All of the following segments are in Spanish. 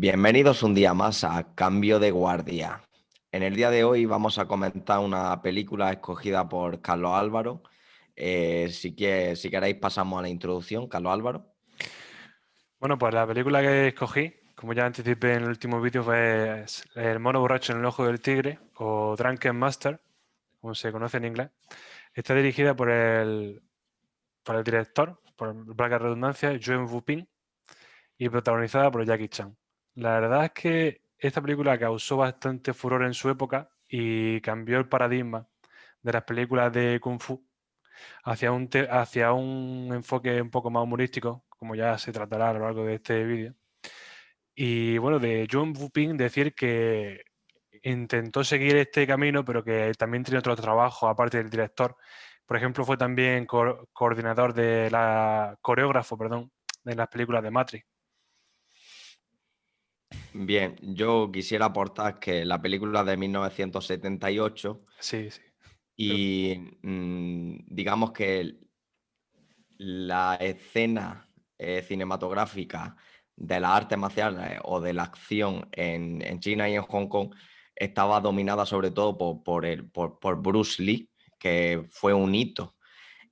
Bienvenidos un día más a Cambio de Guardia. En el día de hoy vamos a comentar una película escogida por Carlos Álvaro. Si queréis pasamos a la introducción, Carlos Álvaro. Bueno, pues la película que escogí, como ya anticipé en el último vídeo, fue El mono borracho en el ojo del tigre, o Drunken Master, como se conoce en inglés. Está dirigida por el director, por valga la redundancia, Yuen Woo-ping, y protagonizada por Jackie Chan. La verdad es que esta película causó bastante furor en su época y cambió el paradigma de las películas de Kung Fu hacia un enfoque un poco más humorístico, como ya se tratará a lo largo de este vídeo. Y bueno, de John Woo-ping decir que intentó seguir este camino, pero que también tiene otro trabajo aparte del director. Por ejemplo, fue también coordinador coreógrafo, perdón, de las películas de Matrix. Bien, yo quisiera aportar que la película es de 1978 Sí, sí. y digamos que la escena cinematográfica de las artes marciales o de la acción en China y en Hong Kong estaba dominada sobre todo por Bruce Lee, que fue un hito.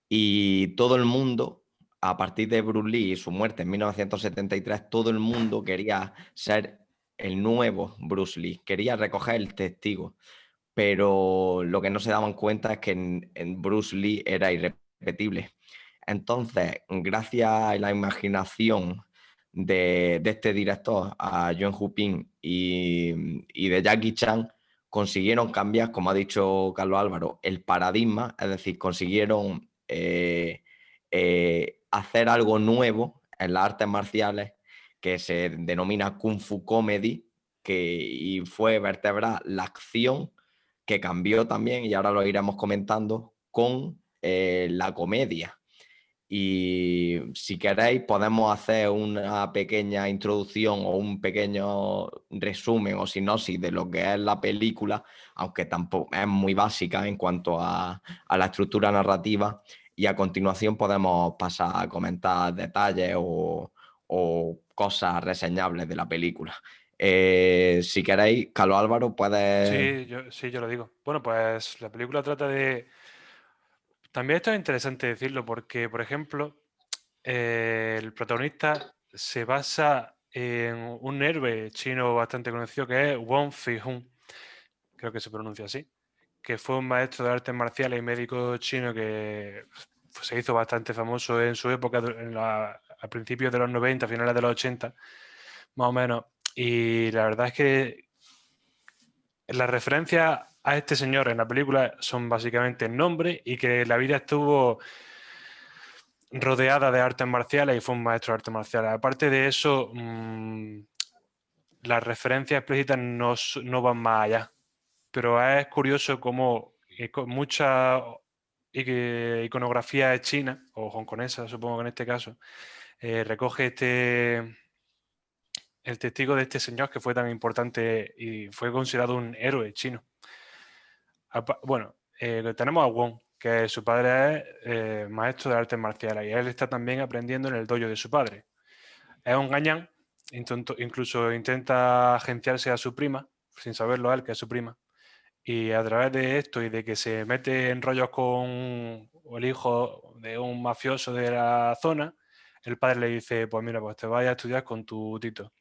Y todo el mundo, a partir de Bruce Lee y su muerte en 1973, todo el mundo quería ser el nuevo Bruce Lee, quería recoger el testigo, pero lo que no se daban cuenta es que en Bruce Lee era irrepetible. Entonces, gracias a la imaginación de este director, a John Huping y de Jackie Chan, consiguieron cambiar, como ha dicho Carlos Álvaro, el paradigma, es decir, consiguieron hacer algo nuevo en las artes marciales que se denomina Kung Fu Comedy, y fue vertebrar la acción que cambió también, y ahora lo iremos comentando, con la comedia. Y si queréis, podemos hacer una pequeña introducción o un pequeño resumen o sinopsis de lo que es la película, aunque tampoco es muy básica en cuanto a la estructura narrativa. Y a continuación podemos pasar a comentar detalles o cosas reseñables de la película. Si queréis, Carlos Álvaro, puedes... Sí, yo lo digo. Bueno, pues la película trata de... También esto es interesante decirlo porque, por ejemplo, el protagonista se basa en un héroe chino bastante conocido que es Wong Fei-hung, creo que se pronuncia así, que fue un maestro de artes marciales y médico chino que se hizo bastante famoso en su época, a principios de los 90, finales de los 80, más o menos. Y la verdad es que las referencias a este señor en la película son básicamente el nombre y que la vida estuvo rodeada de artes marciales y fue un maestro de artes marciales. Aparte de eso, las referencias explícitas no van más allá. Pero es curioso cómo mucha iconografía china, o hongkonesa, supongo que en este caso, recoge el testigo de este señor que fue tan importante y fue considerado un héroe chino. Bueno, tenemos a Wong, que su padre es maestro de artes marciales y él está también aprendiendo en el dojo de su padre. Es un gañán, incluso intenta agenciarse a su prima, sin saberlo él, que es su prima. Y a través de esto y de que se mete en rollos con el hijo de un mafioso de la zona, el padre le dice, pues mira, pues te vayas a estudiar con tu tito.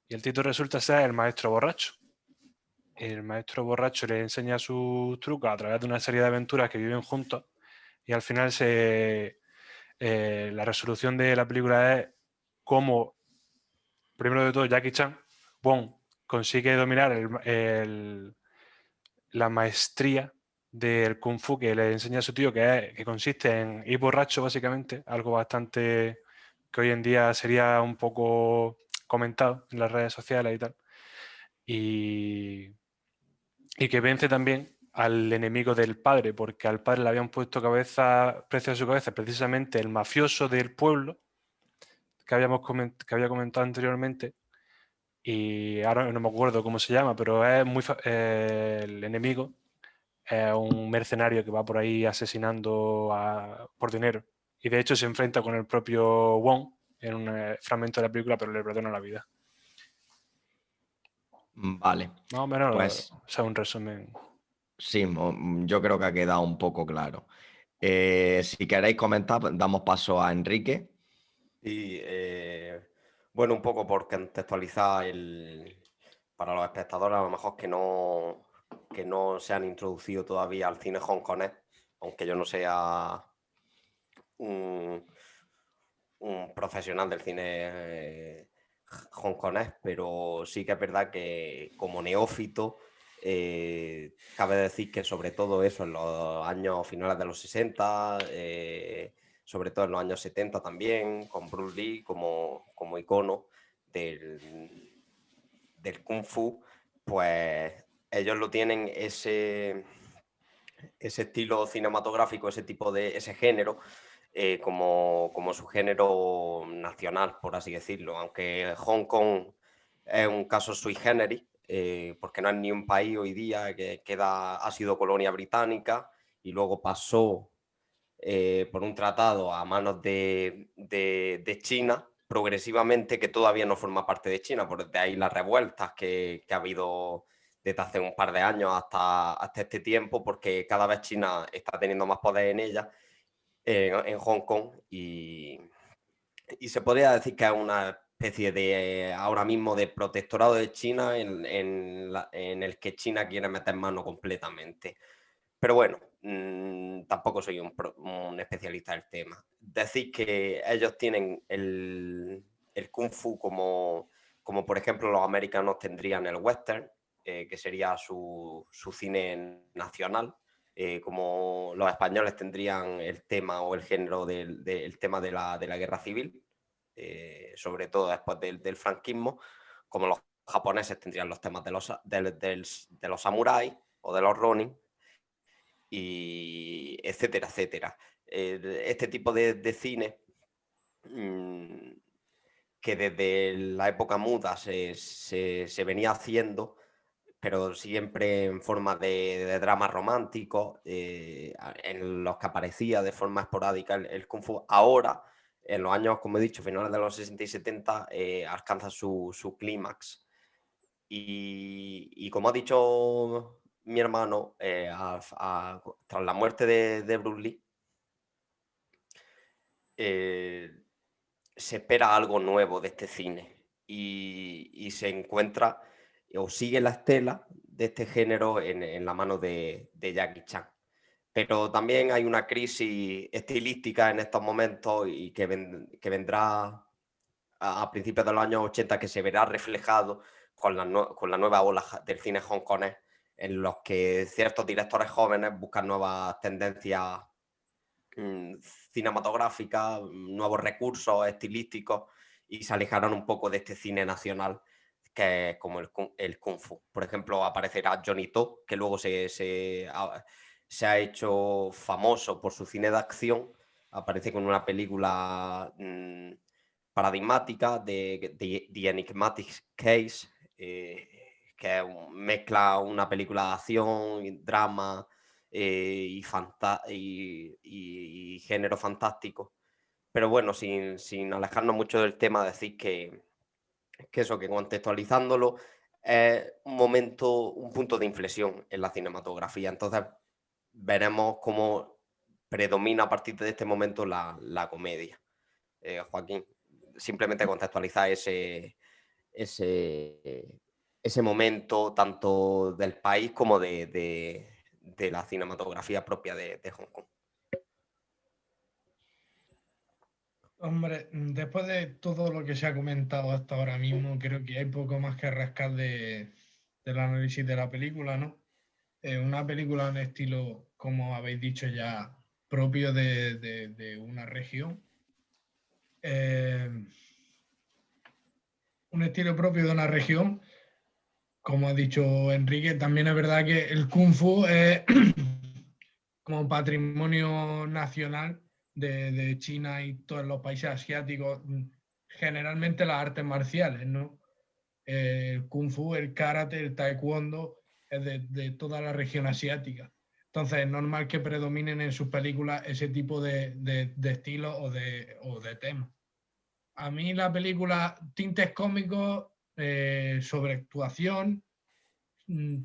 Y el tito resulta ser el maestro borracho. El maestro borracho le enseña sus trucos a través de una serie de aventuras que viven juntos y al final la resolución de la película es cómo, primero de todo, Jackie Chan, Wong, consigue dominar la maestría del Kung Fu que le enseña a su tío, que consiste en ir borracho, básicamente, algo bastante que hoy en día sería un poco comentado en las redes sociales y tal. Y, y que vence también al enemigo del padre, porque al padre le habían puesto precio a su cabeza, precisamente el mafioso del pueblo que había comentado anteriormente, y ahora no me acuerdo cómo se llama, pero es el enemigo es un mercenario que va por ahí asesinando por dinero. Y de hecho se enfrenta con el propio Wong en un fragmento de la película, pero le perdona la vida. Vale, Más o menos, pues o sea, un resumen. sí, yo creo que ha quedado un poco claro. Si queréis comentar, damos paso a Enrique. Y bueno, un poco por contextualizar para los espectadores, a lo mejor que no se han introducido todavía al cine hongkonés, aunque yo no sea un, un profesional del cine hongkonés, pero sí que es verdad que como neófito, cabe decir que sobre todo eso en los años finales de los 60, sobre todo en los años 70 también, con Bruce Lee como icono del, del Kung Fu, pues ellos lo tienen ese estilo cinematográfico, ese género, como su género nacional, por así decirlo. Aunque Hong Kong es un caso sui generis, porque no es ni un país hoy día ha sido colonia británica y luego pasó por un tratado a manos de China progresivamente, que todavía no forma parte de China, por de ahí las revueltas que ha habido desde hace un par de años hasta este tiempo, porque cada vez China está teniendo más poder en ella, en Hong Kong, y se podría decir que es una especie de, ahora mismo, de protectorado de China en el que China quiere meter mano completamente. Pero bueno, tampoco soy un especialista del tema. Decir que ellos tienen el Kung Fu como por ejemplo los americanos tendrían el western, que sería su cine nacional, como los españoles tendrían el tema o el género del tema de la guerra civil, sobre todo después del franquismo, como los japoneses tendrían los temas de los samuráis o de los ronin, y etcétera, etcétera. Este tipo de cine, mmm, que desde la época muda se venía haciendo, pero siempre en forma de drama romántico, en los que aparecía de forma esporádica el Kung Fu. Ahora, en los años, como he dicho, finales de los 60 y 70, alcanza su clímax. Y como ha dicho mi hermano, tras la muerte de Bruce Lee, eh, se espera algo nuevo de este cine y se encuentra o sigue la estela de este género en la mano de Jackie Chan. Pero también hay una crisis estilística en estos momentos y que vendrá a principios de los años 80, que se verá reflejado con la nueva ola del cine hongkonés, en los que ciertos directores jóvenes buscan nuevas tendencias mm, cinematográficas, nuevos recursos estilísticos, y se alejarán un poco de este cine nacional que es como el Kung Fu. Por ejemplo, aparecerá Johnny To, que luego se ha hecho famoso por su cine de acción. Aparece con una película paradigmática de The Enigmatic Case, que mezcla una película de acción, drama, y género fantástico. Pero bueno, sin alejarnos mucho del tema, decir que eso, que contextualizándolo, es un momento, un punto de inflexión en la cinematografía. Entonces veremos cómo predomina a partir de este momento la comedia. Joaquín, simplemente contextualizar ese, ese momento tanto del país como de la cinematografía propia de Hong Kong. Hombre, después de todo lo que se ha comentado hasta ahora mismo, creo que hay poco más que rascar del análisis de la película, ¿no? Una película en estilo, como habéis dicho ya, propio de una región. Un estilo propio de una región. Como ha dicho Enrique, también es verdad que el Kung Fu es como patrimonio nacional de China y todos los países asiáticos, generalmente las artes marciales, ¿no? El Kung Fu, el Karate, el Taekwondo, es de toda la región asiática. Entonces es normal que predominen en sus películas ese tipo de estilos o de temas. A mí la película tintes cómicos sobreactuación,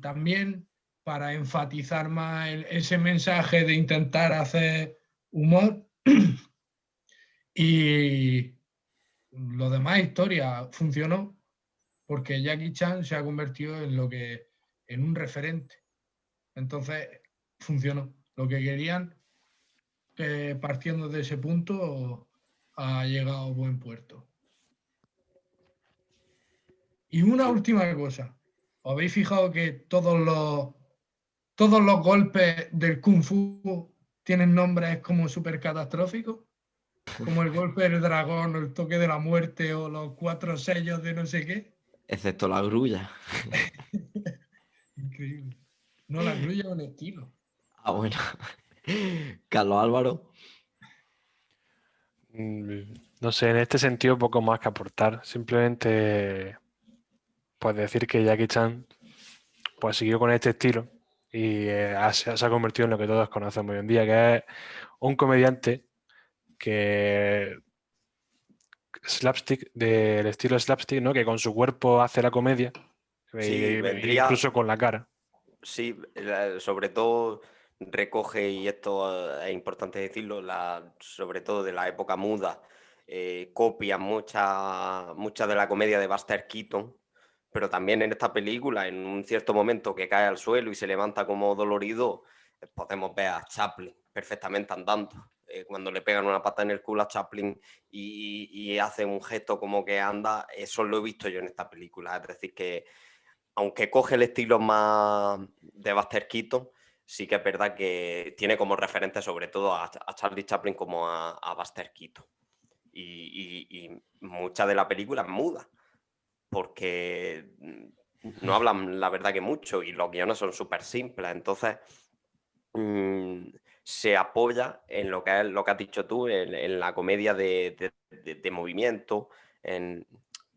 también para enfatizar más ese mensaje de intentar hacer humor. Y lo demás historia funcionó porque Jackie Chan se ha convertido en un referente. Entonces funcionó. Lo que querían, partiendo de ese punto, ha llegado a buen puerto. Y una última cosa. ¿Os habéis fijado que todos los golpes del Kung Fu tienen nombres como súper catastróficos? Como el golpe del dragón, o el toque de la muerte, o los 4 sellos de no sé qué. Excepto la grulla. Increíble. No, la grulla es un estilo. Ah, bueno. Carlos Álvaro. No sé, en este sentido poco más que aportar. Simplemente pues decir que Jackie Chan pues siguió con este estilo y se ha convertido en lo que todos conocemos hoy en día, que es un comediante que slapstick, del estilo slapstick, ¿no? Que con su cuerpo hace la comedia, Sí, incluso con la cara. Sí, sobre todo recoge, y esto es importante decirlo, sobre todo de la época muda, copia mucha de la comedia de Buster Keaton, pero también en esta película, en un cierto momento que cae al suelo y se levanta como dolorido, podemos ver a Chaplin perfectamente andando. Cuando le pegan una pata en el culo a Chaplin y hace un gesto como que anda, eso lo he visto yo en esta película. Es decir, que aunque coge el estilo más de Buster Keaton, sí que es verdad que tiene como referente sobre todo a Charlie Chaplin como a Buster Keaton. Y mucha de la película es muda, porque no hablan la verdad que mucho y los guiones son súper simples. Entonces se apoya en lo que es lo que has dicho tú, en la comedia de movimiento.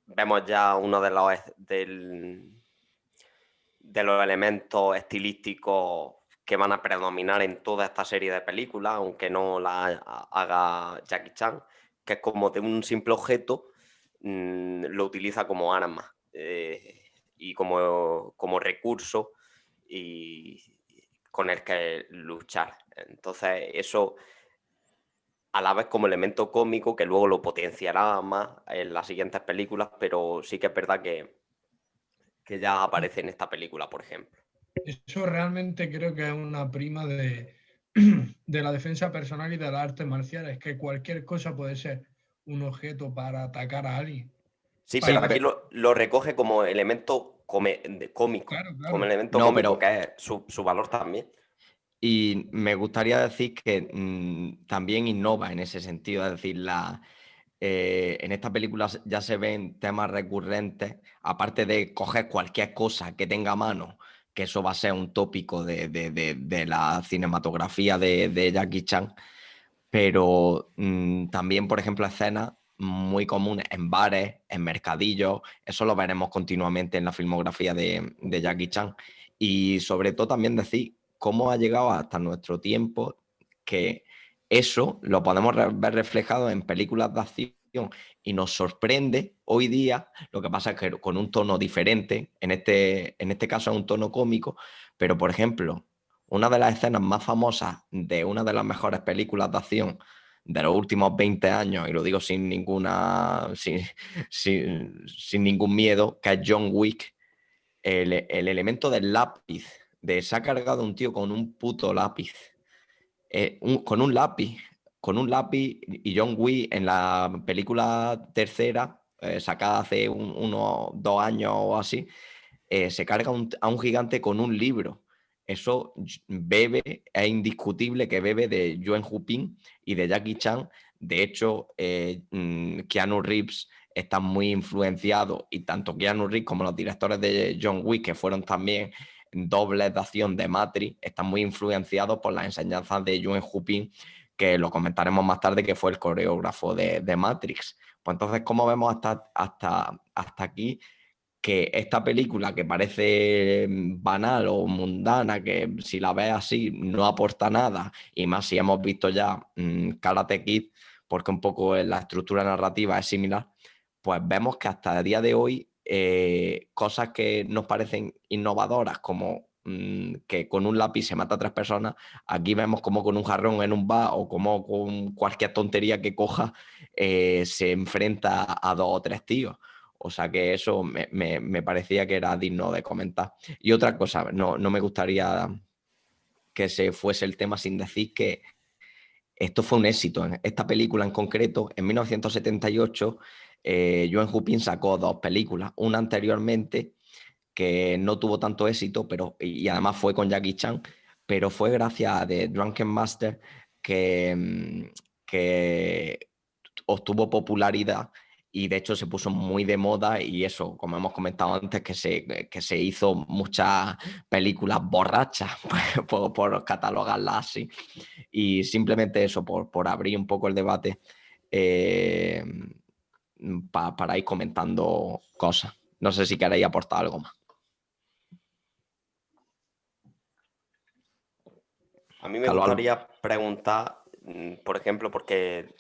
Vemos ya uno de los elementos estilísticos que van a predominar en toda esta serie de películas, aunque no la haga Jackie Chan, que es como de un simple objeto, lo utiliza como arma y como recurso y con el que luchar. Entonces eso a la vez como elemento cómico que luego lo potenciará más en las siguientes películas, pero sí que es verdad que ya aparece en esta película, por ejemplo. Eso realmente creo que es una prima de la defensa personal y de las artes marciales, que cualquier cosa puede ser un objeto para atacar a alguien. Sí, pero aquí lo recoge como elemento cómico, Claro, como claro. elemento No, cómico pero que es su valor también. y me gustaría decir que también innova en ese sentido, es decir, en esta película ya se ven temas recurrentes, aparte de coger cualquier cosa que tenga a mano, que eso va a ser un tópico de la cinematografía de Jackie Chan, pero también, por ejemplo, escenas muy comunes en bares, en mercadillos, eso lo veremos continuamente en la filmografía de Jackie Chan. Y sobre todo también decir cómo ha llegado hasta nuestro tiempo, que eso lo podemos ver reflejado en películas de acción y nos sorprende hoy día. Lo que pasa es que con un tono diferente, en este caso es un tono cómico, pero por ejemplo, una de las escenas más famosas de una de las mejores películas de acción de los últimos 20 años, y lo digo sin ningún miedo, que es John Wick, el elemento del lápiz, de se ha cargado un tío con un puto lápiz, con un lápiz, y John Wick en la película tercera, sacada hace unos 2 años o así, se carga a un gigante con un libro. Eso es indiscutible que bebe de Yuen Huping y de Jackie Chan. De hecho, Keanu Reeves está muy influenciado, y tanto Keanu Reeves como los directores de John Wick, que fueron también dobles de acción de Matrix, están muy influenciados por las enseñanzas de Yuen Huping, que lo comentaremos más tarde, que fue el coreógrafo de Matrix. Pues entonces, ¿cómo vemos hasta aquí que esta película, que parece banal o mundana, que si la ves así no aporta nada, y más si hemos visto ya Karate Kid, porque un poco la estructura narrativa es similar, pues vemos que hasta el día de hoy cosas que nos parecen innovadoras, como que con un lápiz se mata a 3 personas, aquí vemos como con un jarrón en un bar o como con cualquier tontería que coja se enfrenta a 2 o 3 tíos. O sea que eso me parecía que era digno de comentar. Y otra cosa, no me gustaría que se fuese el tema sin decir que esto fue un éxito. En esta película en concreto, en 1978, Yuen Hupin sacó 2 películas. Una anteriormente que no tuvo tanto éxito, y además fue con Jackie Chan, pero fue gracias a The Drunken Master que obtuvo popularidad y de hecho se puso muy de moda y eso, como hemos comentado antes, que se hizo muchas películas borrachas por catalogarlas así. Y simplemente eso, por abrir un poco el debate eh, para ir comentando cosas. No sé si queréis aportar algo más. A mí me Carlos, gustaría preguntar, por ejemplo, porque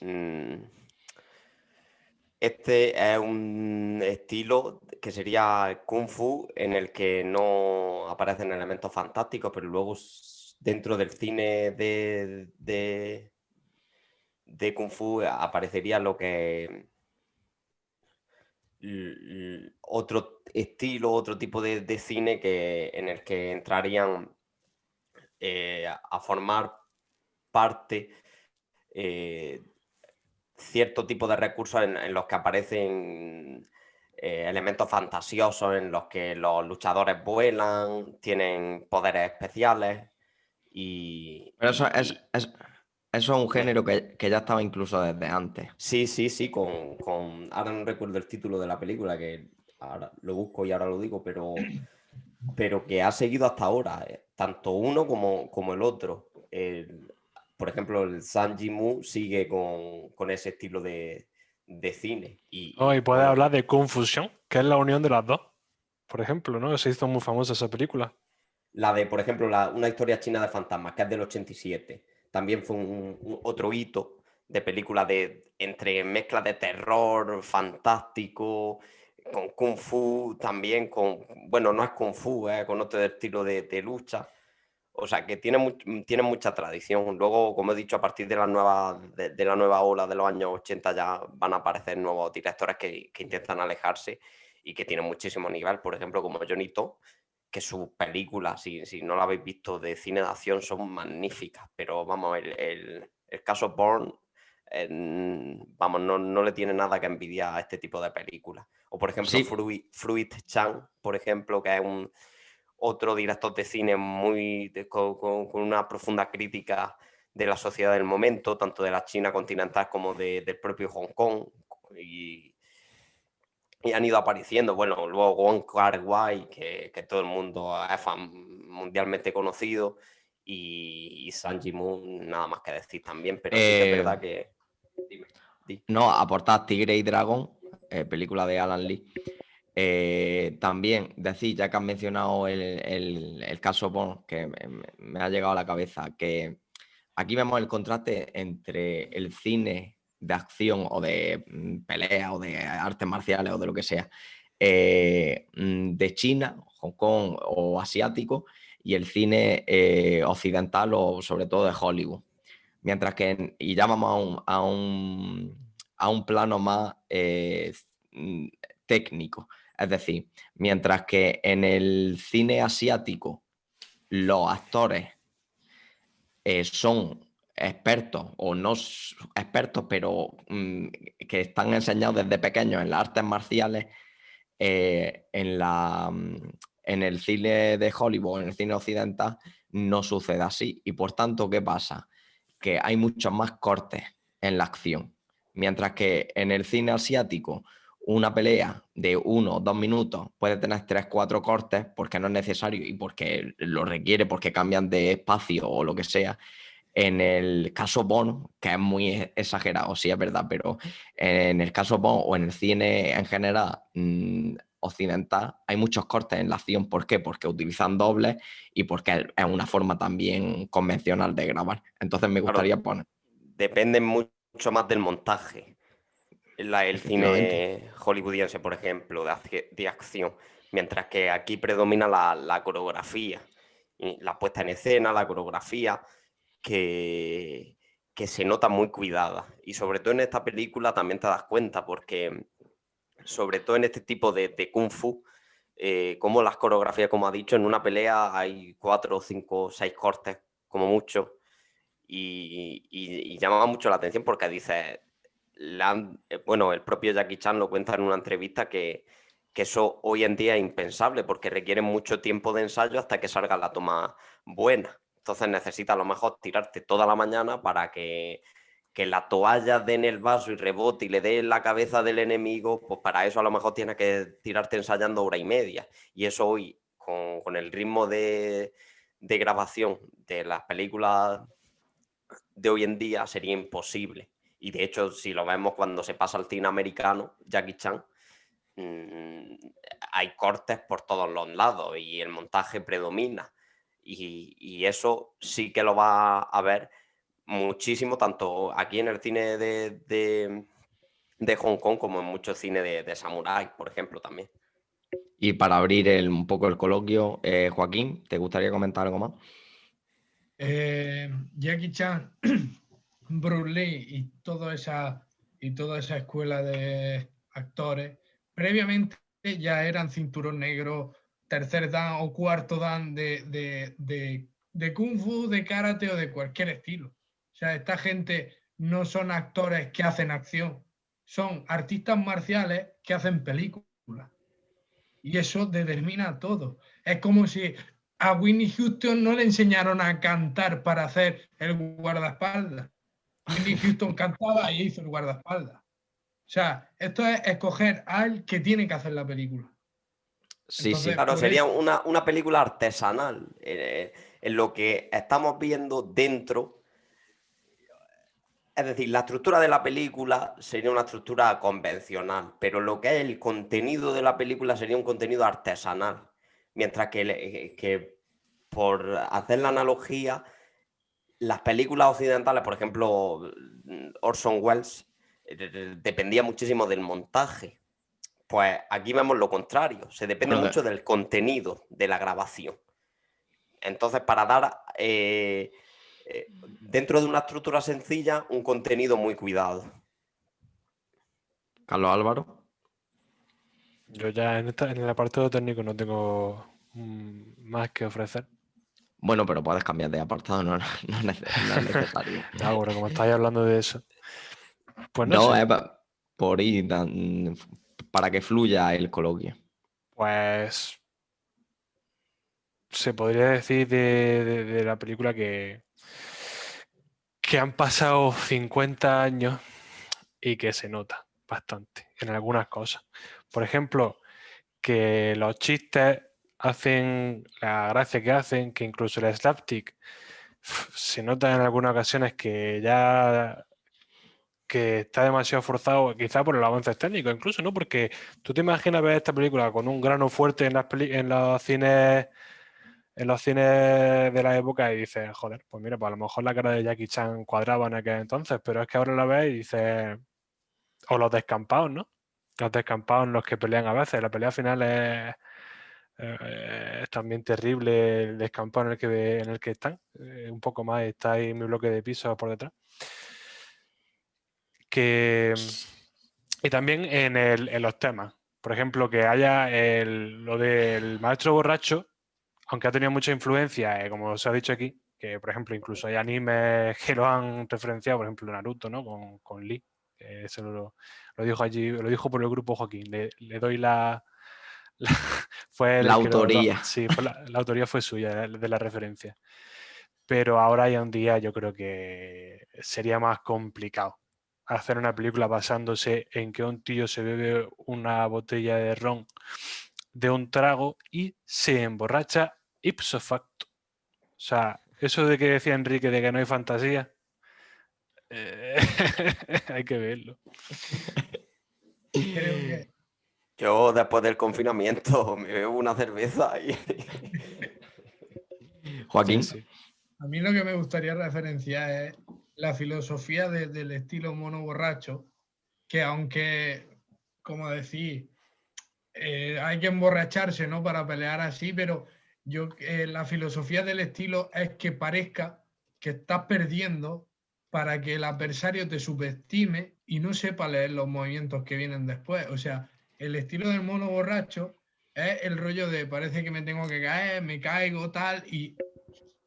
este es un estilo que sería Kung Fu en el que no aparecen elementos fantásticos, pero luego dentro del cine de Kung Fu aparecería lo que otro estilo, otro tipo de cine en el que entrarían a formar parte cierto tipo de recursos en los que aparecen elementos fantasiosos, en los que los luchadores vuelan, tienen poderes especiales pero eso y eso es un me- género que ya estaba incluso desde antes. sí, ahora no recuerdo el título de la película, que ahora lo busco y ahora lo digo, pero que ha seguido hasta ahora, tanto uno como el otro. Por ejemplo, el Zhang Yimou sigue con ese estilo de cine. Oh, y puedes Bueno, hablar de Confusión, que es la unión de las dos, por ejemplo, ¿no? Se hizo muy famosa esa película. la de, por ejemplo, una historia china de fantasmas, que es del 87. También fue otro hito de película entre mezcla de terror, fantástico, con kung fu, también bueno, no es kung fu, con otro estilo de lucha. O sea, que tiene mucha tradición. Luego, como he dicho, a partir de de la nueva ola de los años 80 ya van a aparecer nuevos directores que intentan alejarse y que tienen muchísimo nivel. Por ejemplo, como Johnny To, que sus películas, si no la habéis visto, de cine de acción son magníficas. Pero vamos, el caso Bourne, vamos, no le tiene nada que envidiar a este tipo de películas. O por ejemplo, Sí, Fruit Chan, por ejemplo, que es otro director de cine con una profunda crítica de la sociedad del momento, tanto de la China continental como del propio Hong Kong. Y han ido apareciendo, bueno, luego Wong Kar-wai, que todo el mundo es mundialmente conocido, y Zhang Yimou, nada más que decir también, pero sí que es verdad que... Dime, di. no, aportar Tigre y Dragón, película de Alan Lee. También decir, ya que has mencionado el caso Bond, que me ha llegado a la cabeza, que aquí vemos el contraste entre el cine de acción o de pelea o de artes marciales o de lo que sea, de China, Hong Kong o asiático, y el cine occidental o sobre todo de Hollywood. Mientras que, y ya vamos a un plano más técnico. Es decir, mientras que en el cine asiático los actores son expertos o no expertos, pero que están enseñados desde pequeños en las artes marciales, en el cine de Hollywood, en el cine occidental, no sucede así. Y por tanto, ¿qué pasa? Que hay muchos más cortes en la acción. Mientras que en el cine asiático, una pelea de 1 o 2 minutos puede tener 3 o 4 cortes porque no es necesario y porque lo requiere, porque cambian de espacio o lo que sea. En el caso Bond, que es muy exagerado, sí es verdad, pero en el caso Bond o en el cine en general occidental hay muchos cortes en la acción. ¿Por qué? Porque utilizan dobles y porque es una forma también convencional de grabar. Entonces me Claro, gustaría poner... depende mucho más del montaje. el cine hollywoodiense, por ejemplo, de acción, mientras que aquí predomina la coreografía, y la puesta en escena, la coreografía, que se nota muy cuidada. Y sobre todo en esta película también te das cuenta, porque sobre todo en este tipo de Kung Fu, como las coreografías, como ha dicho, en una pelea hay 4, 5, 6 cortes, como mucho, y llama mucho la atención porque dices, bueno, el propio Jackie Chan lo cuenta en una entrevista que eso hoy en día es impensable porque requiere mucho tiempo de ensayo hasta que salga la toma buena. Entonces necesitas a lo mejor tirarte toda la mañana para que la toalla dé en el vaso y rebote y le dé en la cabeza del enemigo, pues para eso a lo mejor tienes que tirarte ensayando 1 hora y media. Y eso hoy, con el ritmo de grabación de las películas de hoy en día, sería imposible. Y de hecho, si lo vemos cuando se pasa al cine americano, Jackie Chan, hay cortes por todos los lados y el montaje predomina. Y eso sí que lo va a ver muchísimo, tanto aquí en el cine de Hong Kong como en mucho cine de samurái, por ejemplo, también. Y para abrir un poco el coloquio, Joaquín, ¿te gustaría comentar algo más? Jackie Chan, Bruce Lee y toda esa escuela de actores, previamente ya eran cinturón negro, tercer dan o cuarto dan de Kung Fu, de karate o de cualquier estilo. O sea, esta gente no son actores que hacen acción, son artistas marciales que hacen películas. Y eso determina todo. Es como si a Whitney Houston no le enseñaron a cantar para hacer el guardaespaldas. Whitney Houston cantaba y hizo el guardaespaldas. O sea, esto es escoger al que tiene que hacer la película. Sí, Entonces, sí. Claro, por sería eso, una película artesanal, en lo que estamos viendo dentro. Es decir, la estructura de la película sería una estructura convencional, pero lo que es el contenido de la película sería un contenido artesanal. Mientras que por hacer la analogía, las películas occidentales, por ejemplo, Orson Welles, dependía muchísimo del montaje. Pues aquí vemos lo contrario, se depende Bueno, mucho del contenido de la grabación. Entonces, para dar dentro de una estructura sencilla, un contenido muy cuidado. Carlos Álvaro. Yo ya en el apartado técnico no tengo más que ofrecer. Bueno, pero puedes cambiar de apartado, no es necesario. No, bueno, como estáis hablando de eso, pues no No, sé, es por ir para que fluya el coloquio. pues se podría decir de la película que han pasado 50 años y que se nota bastante en algunas cosas. Por ejemplo, que los chistes hacen la gracia que hacen, que incluso el slapstick se nota en algunas ocasiones que ya que está demasiado forzado, quizá por los avances técnicos, incluso, ¿no? Porque tú te imaginas ver esta película con un grano fuerte en los cines de la época y dices, joder, pues mira, pues a lo mejor la cara de Jackie Chan cuadraba en aquel entonces, pero es que ahora la ves y dices, o los descampados, ¿no? Los descampados en los que pelean a veces, la pelea final es también terrible el descampado en el que están, un poco más está ahí mi bloque de pisos por detrás. Y también en los temas. Por ejemplo, que haya lo del maestro borracho, aunque ha tenido mucha influencia, como se ha dicho aquí, que por ejemplo incluso hay animes que lo han referenciado, por ejemplo Naruto, ¿no? Con Lee, que eso lo dijo allí, lo dijo por el grupo Joaquín. Le doy fue La el que lo autoría. sí, la autoría fue suya, de la referencia. Pero ahora y un día yo creo que sería más complicado hacer una película basándose en que un tío se bebe una botella de ron de un trago y se emborracha ipso facto. O sea, eso de que decía Enrique de que no hay fantasía, hay que verlo. creo que Yo después del confinamiento me bebo una cerveza y... Joaquín. Sí. a mí lo que me gustaría referenciar es la filosofía del estilo mono borracho, que aunque, como decís, hay que emborracharse, ¿no? Para pelear así, pero la filosofía del estilo es que parezca que estás perdiendo para que el adversario te subestime y no sepa leer los movimientos que vienen después. O sea, el estilo del mono borracho es el rollo de parece que me tengo que caer, me caigo, tal, y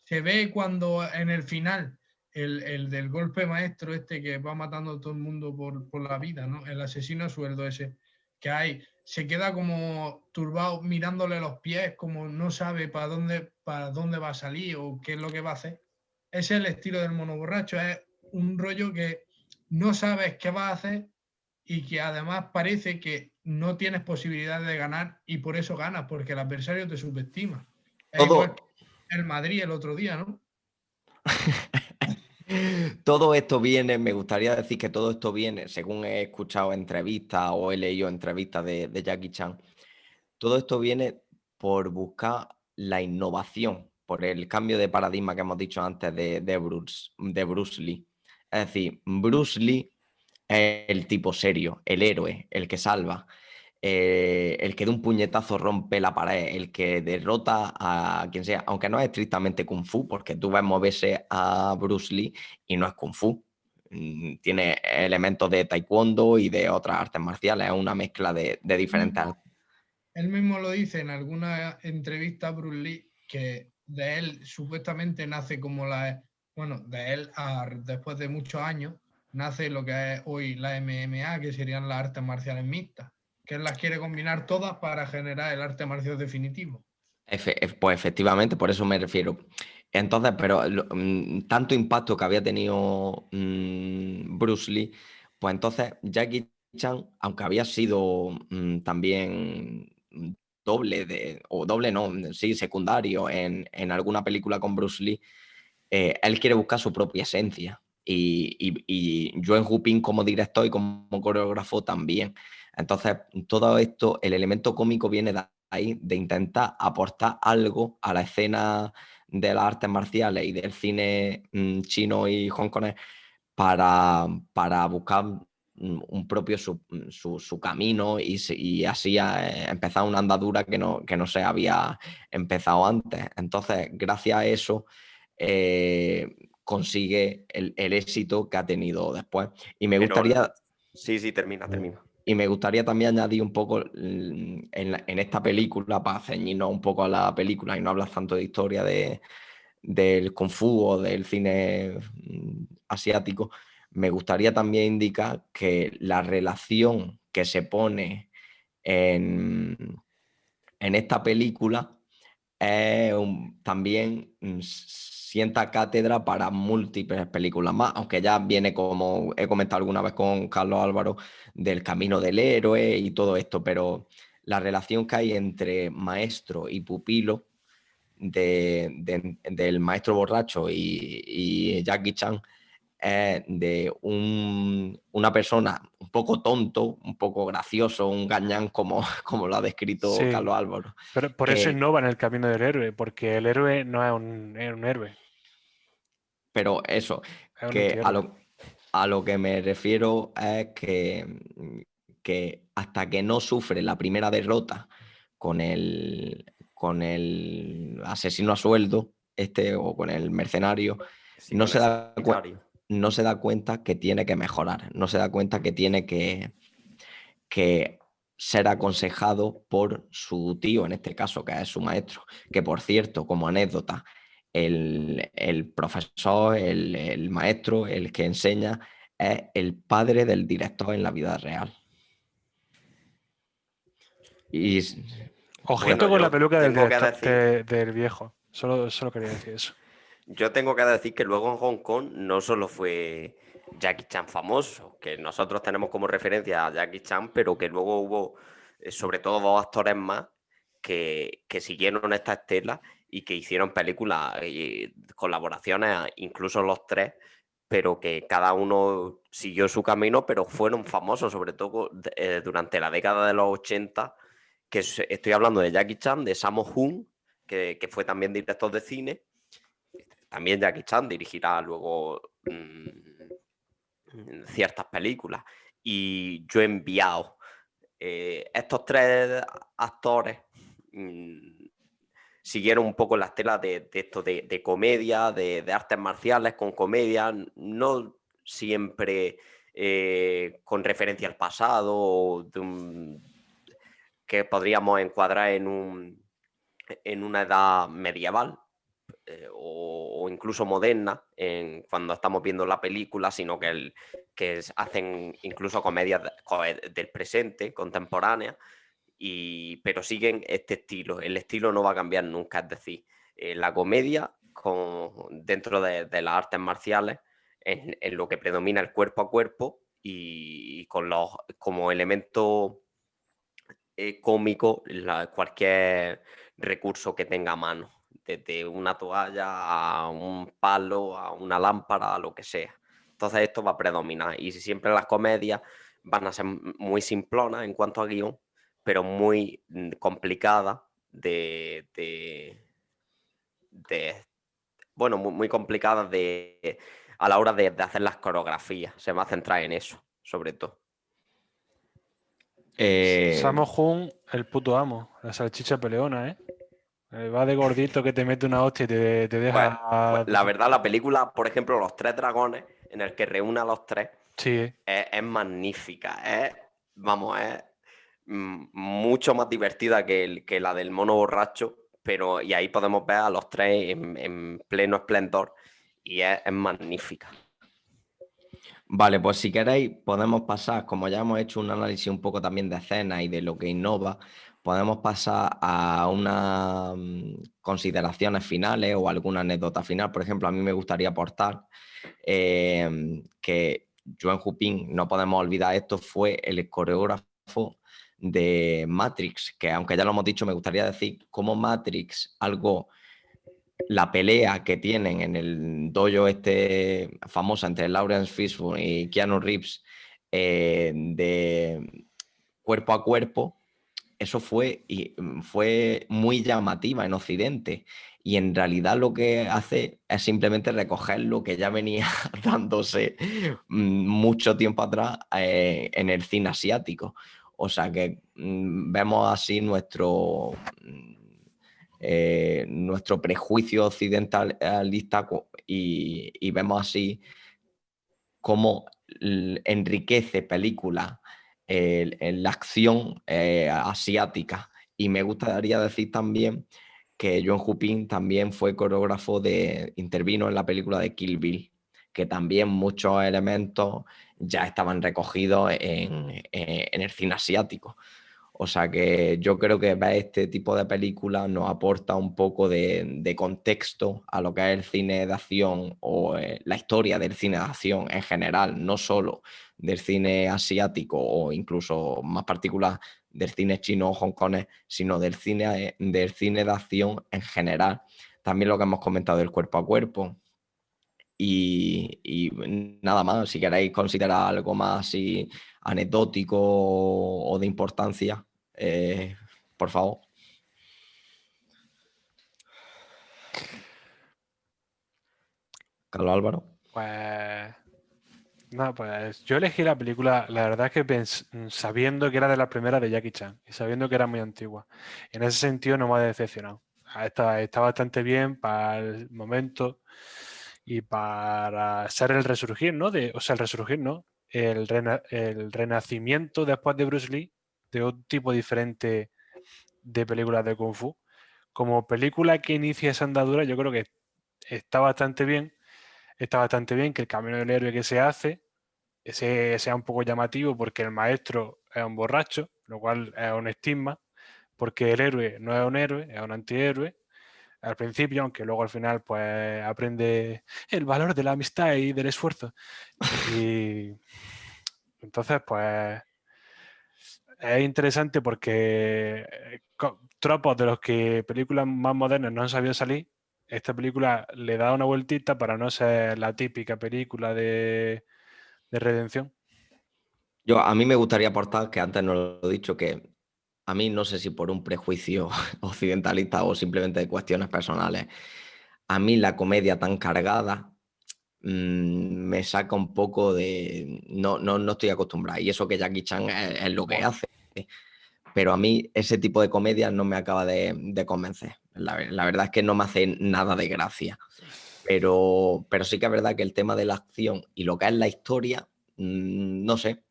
se ve cuando en el final el del golpe maestro este que va matando a todo el mundo por la vida, ¿no? El asesino a sueldo ese que hay, se queda como turbado mirándole los pies, como no sabe para dónde va a salir o qué es lo que va a hacer. Ese es el estilo del mono borracho, es un rollo que no sabes qué va a hacer y que además parece que no tienes posibilidad de ganar y por eso ganas, porque el adversario te subestima. Es igual Todo, que el Madrid el otro día, ¿no? todo esto viene, me gustaría decir que todo esto viene, según he escuchado entrevistas o he leído entrevistas de Jackie Chan, todo esto viene por buscar la innovación, por el cambio de paradigma que hemos dicho antes de Bruce Lee. Es decir, Bruce Lee es el tipo serio, el héroe, el que salva, el que de un puñetazo rompe la pared, el que derrota a quien sea, aunque no es estrictamente Kung Fu, porque tú ves moverse a Bruce Lee y no es Kung Fu. Tiene elementos de taekwondo y de otras artes marciales, es una mezcla de diferentes artes. Él mismo lo dice en alguna entrevista a Bruce Lee, que de él supuestamente nace como bueno, de él después de muchos años, nace lo que es hoy la MMA, que serían las artes marciales mixtas, que él las quiere combinar todas para generar el arte marcial definitivo. Pues efectivamente, por eso me refiero. Entonces, pero tanto impacto que había tenido Bruce Lee, pues entonces Jackie Chan, aunque había sido también o doble no, sí, secundario en alguna película con Bruce Lee, él quiere buscar su propia esencia. Y Yuen Woo-ping como director y como coreógrafo también. Entonces, todo esto, el elemento cómico viene de ahí, de intentar aportar algo a la escena de las artes marciales y del cine chino y hongkonés para buscar un propio su camino y así empezar una andadura que no se había empezado antes. Entonces, gracias a eso, consigue el éxito que ha tenido después. Y me Pero gustaría... sí, termina. Y me gustaría también añadir un poco en esta película, para ceñirnos un poco a la película y no hablar tanto de historia del Kung Fu o del cine asiático, me gustaría también indicar que la relación que se pone en esta película también sienta cátedra para múltiples películas más, aunque ya viene, como he comentado alguna vez con Carlos Álvaro, del camino del héroe y todo esto, pero la relación que hay entre maestro y pupilo del maestro borracho y Jackie Chan es de una persona un poco tonto, un poco gracioso, un gañán como lo ha descrito Sí, Carlos Álvaro, pero por eso que, innova en el camino del héroe, porque el héroe no es un héroe, pero eso, es un que antihéroe. a lo que me refiero es que hasta que no sufre la primera derrota con el asesino a sueldo, o con el mercenario, Sí, no con se el da, sicario. no se da cuenta que tiene que mejorar, no se da cuenta que tiene que ser aconsejado por su tío, en este caso, que es su maestro, que por cierto, como anécdota, el profesor, el maestro, el que enseña, es el padre del director en la vida real. Y Ojito Bueno, con la yo peluca del tengo que director, decir, del viejo. Solo quería decir eso. yo tengo que decir que luego en Hong Kong no solo fue Jackie Chan famoso, que nosotros tenemos como referencia a Jackie Chan, pero que luego hubo sobre todo dos actores más que siguieron esta estela y que hicieron películas y colaboraciones, incluso los tres, pero que cada uno siguió su camino, pero fueron famosos, sobre todo durante la década de los 80, estoy hablando de Jackie Chan, de Sammo Hung, que fue también director de cine. También Jackie Chan dirigirá luego ciertas películas. y Yo enviado. Estos tres actores siguieron un poco la estela de esto de comedia, de artes marciales con comedia, no siempre con referencia al pasado, o que podríamos encuadrar en una edad medieval, o incluso moderna cuando estamos viendo la película, sino que hacen incluso comedias del presente, contemporánea, pero siguen este estilo. El estilo no va a cambiar nunca, es decir, la comedia dentro de las artes marciales en lo que predomina el cuerpo a cuerpo y como elemento cómico cualquier recurso que tenga a mano, desde una toalla a un palo, a una lámpara, a lo que sea. Entonces esto va a predominar y siempre las comedias van a ser muy simplonas en cuanto a guión, pero muy complicadas bueno, muy complicadas a la hora de hacer las coreografías. Se va a centrar en eso, sobre todo. Sammo Hung, el puto amo, la salchicha peleona, ¿eh? Va de gordito que te mete una hostia y te deja... Pues, la verdad, la película, por ejemplo, Los Tres Dragones, en el que reúne a los tres, Sí, es magnífica. Es mucho más divertida que la del mono borracho, y ahí podemos ver a los tres en pleno esplendor y es magnífica. Vale, pues si queréis podemos pasar, como ya hemos hecho un análisis un poco también de escena y de lo que innova, podemos pasar a unas consideraciones finales o alguna anécdota final. Por ejemplo, a mí me gustaría aportar que Yuen Woo-ping, no podemos olvidar esto, fue el coreógrafo de Matrix, que aunque ya lo hemos dicho, me gustaría decir cómo Matrix, la pelea que tienen en el dojo famosa entre Lawrence Fishburne y Keanu Reeves, de cuerpo a cuerpo, eso fue muy llamativa en Occidente. Y en realidad lo que hace es simplemente recoger lo que ya venía dándose mucho tiempo atrás en el cine asiático. O sea que vemos así nuestro prejuicio occidentalista y vemos así cómo enriquece películas en la acción asiática. Y me gustaría decir también que Yuen Woo-ping también fue coreógrafo intervino en la película de Kill Bill, que también muchos elementos ya estaban recogidos en el cine asiático. O sea que yo creo que ver este tipo de películas nos aporta un poco de contexto a lo que es el cine de acción o la historia del cine de acción en general, no solo del cine asiático o incluso más particular del cine chino o hongkonés, sino del cine de acción en general. También lo que hemos comentado del cuerpo a cuerpo. Y nada más, si queréis considerar algo más así anecdótico o de importancia, por favor. Carlos Álvaro. pues... No, pues yo elegí la película, la verdad es que sabiendo que era de la primera de Jackie Chan y sabiendo que era muy antigua. En ese sentido no me ha decepcionado. Está bastante bien para el momento y para ser el resurgir, ¿no? O sea, el resurgir, ¿no? El renacimiento después de Bruce Lee, de un tipo diferente de películas de Kung Fu. Como película que inicia esa andadura, yo creo que está bastante bien. Está bastante bien que el camino del héroe que se hace sea un poco llamativo porque el maestro es un borracho, lo cual es un estigma, porque el héroe no es un héroe, es un antihéroe al principio, aunque luego al final pues aprende el valor de la amistad y del esfuerzo. Y entonces pues es interesante porque tropos de los que películas más modernas no han sabido salir, esta película le da una vueltita para no ser la típica película de redención. A mí me gustaría aportar, que antes no lo he dicho, que a mí no sé si por un prejuicio occidentalista o simplemente de cuestiones personales, a mí la comedia tan cargada me saca un poco de... No estoy acostumbrado. Y eso que Jackie Chan es lo que hace. Pero a mí ese tipo de comedia no me acaba de convencer. La verdad es que no me hace nada de gracia. Pero sí que es verdad que el tema de la acción y lo que es la historia, no sé.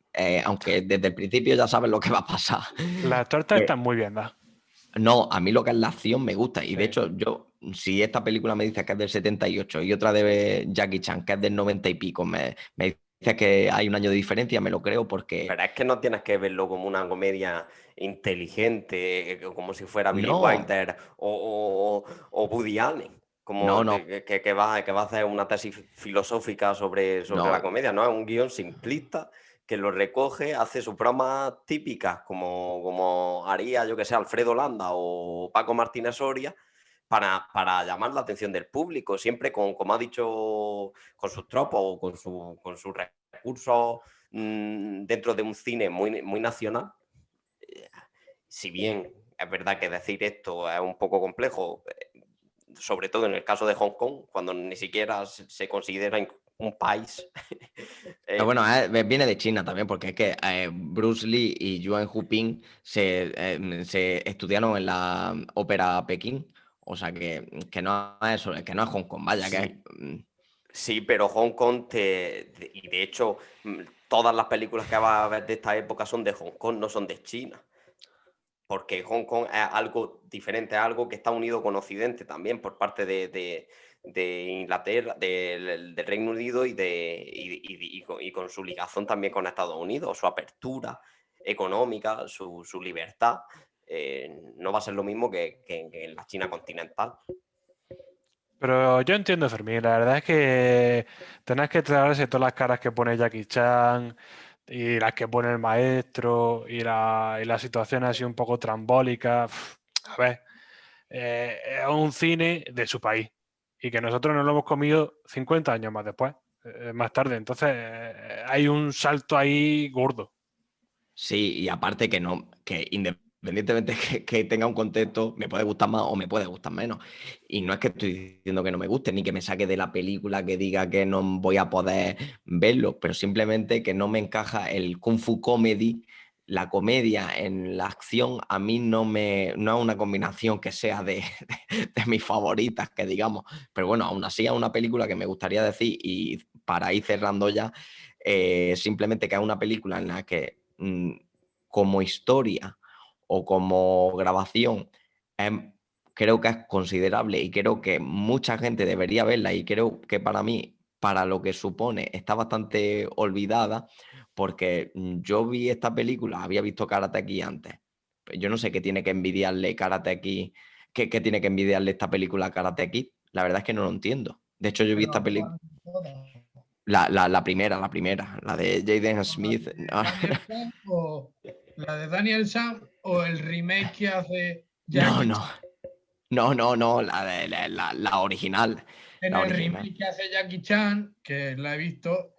Aunque desde el principio ya sabes lo que va a pasar. Las tortas están muy bien dadas. No, a mí lo que es la acción me gusta. Y de Sí. hecho, si esta película me dice que es del 78 y otra de Jackie Chan, que es del 90 y pico, me dice que hay un año de diferencia, me lo creo porque Pero es que no tienes que verlo como una comedia inteligente, como si fuera Billy no, Wilder o Woody Allen, como no, que va a hacer una tesis filosófica sobre la no. comedia, ¿no? Es un guión simplista que lo recoge, hace sus bromas típicas, como haría, yo que sé, Alfredo Landa o Paco Martínez Soria, para llamar la atención del público, siempre como ha dicho, con sus tropos o con sus recursos dentro de un cine muy nacional. Si bien es verdad que decir esto es un poco complejo, sobre todo en el caso de Hong Kong, cuando ni siquiera se considera un país. Pero bueno, viene de China también, porque es que Bruce Lee y Yuan Huping se estudiaron en la ópera Pekín. O sea que no es eso, que no es Hong Kong, vaya, que es, Sí, sí, pero Hong Kong, y de hecho, todas las películas que vas a ver de esta época son de Hong Kong, no son de China. Porque Hong Kong es algo diferente, es algo que está unido con Occidente también por parte de Inglaterra, del Reino Unido y con su ligación también con Estados Unidos, su apertura económica, su libertad. No va a ser lo mismo que en la China continental. Pero yo entiendo, Fermín, la verdad es que tenés que traerse todas las caras que pone Jackie Chan y las que pone el maestro y la situación así un poco trambólica. A ver, es un cine de su país y que nosotros nos lo hemos comido 50 años más después, más tarde. Entonces, hay un salto ahí gordo. sí, y aparte que independientemente que tenga un contexto, me puede gustar más o me puede gustar menos. Y no es que estoy diciendo que no me guste, ni que me saque de la película que diga que no voy a poder verlo, pero simplemente que no me encaja el Kung Fu Comedy, la comedia en la acción, a mí no es una combinación que sea de mis favoritas, que digamos. Pero bueno, aún así es una película que me gustaría decir, y para ir cerrando ya, simplemente que es una película en la que como historia o como grabación, creo que es considerable y creo que mucha gente debería verla, y creo que para mí, para lo que supone, está bastante olvidada, porque yo vi esta película, había visto Karate Kid antes. Yo no sé qué tiene que envidiarle Karate Kid, qué tiene que envidiarle esta película a Karate Kid. La verdad es que no lo entiendo. De hecho, yo vi Pero esta película, ¿cuál de todas? la primera, la de Jaden ¿La Smith. de Daniel San o la de Daniel San o el remake que hace No, Jackie no, Chan? no, la original. En La el original. remake que hace Jackie Chan, que la he visto,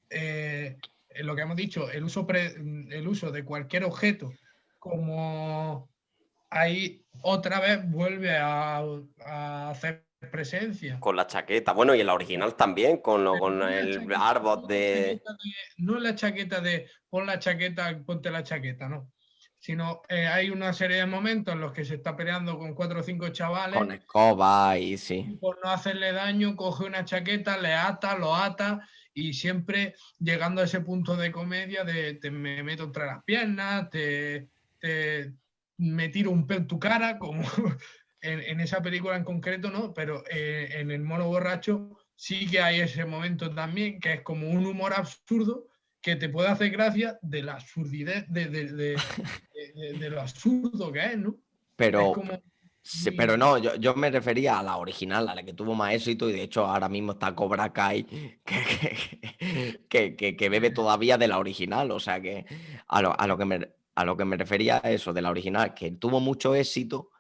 lo que hemos dicho, el uso de cualquier objeto, como ahí otra vez vuelve a hacer presencia. Con la chaqueta. Bueno, y en la original también, Pero con el árbol de. no la chaqueta de pon la chaqueta, ponte la chaqueta, no. Sino hay una serie de momentos en los que se está peleando con 4 o 5 chavales Con escoba y y sí. por no hacerle daño coge una chaqueta, le ata, lo ata y siempre llegando a ese punto de comedia de me meto entre las piernas, me tiro un pelo en tu cara, como en esa película en concreto, ¿no? Pero en El mono borracho sí que hay ese momento también, que es como un humor absurdo que te puede hacer gracia de la absurdidad, de lo absurdo que es, ¿no? Es Pero, como sí, pero muy... no, yo me refería a la original, a la que tuvo más éxito, y de hecho ahora mismo está Cobra Kai, que bebe todavía de la original. O sea que a lo que me refería a eso, de la original, que tuvo mucho éxito,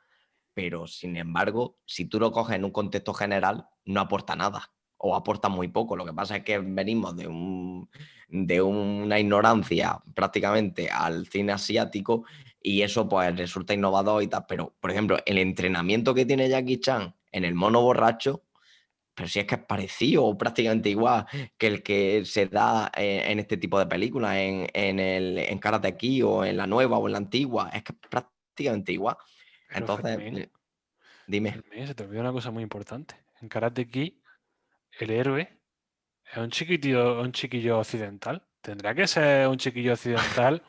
pero sin embargo, si tú lo coges en un contexto general, no aporta nada o aporta muy poco. Lo que pasa es que venimos de una ignorancia prácticamente al cine asiático, y eso pues resulta innovador y tal. Pero, por ejemplo, el entrenamiento que tiene Jackie Chan en El mono borracho pero si es que es parecido o prácticamente igual que el que se da en este tipo de películas, en Karate Kid o en la nueva o en la antigua, es que es prácticamente igual. Pero Entonces, dime. Fermín, se te olvidó una cosa muy importante. En Karate Kid, el héroe es un chiquillo occidental. Tendrá que ser un chiquillo occidental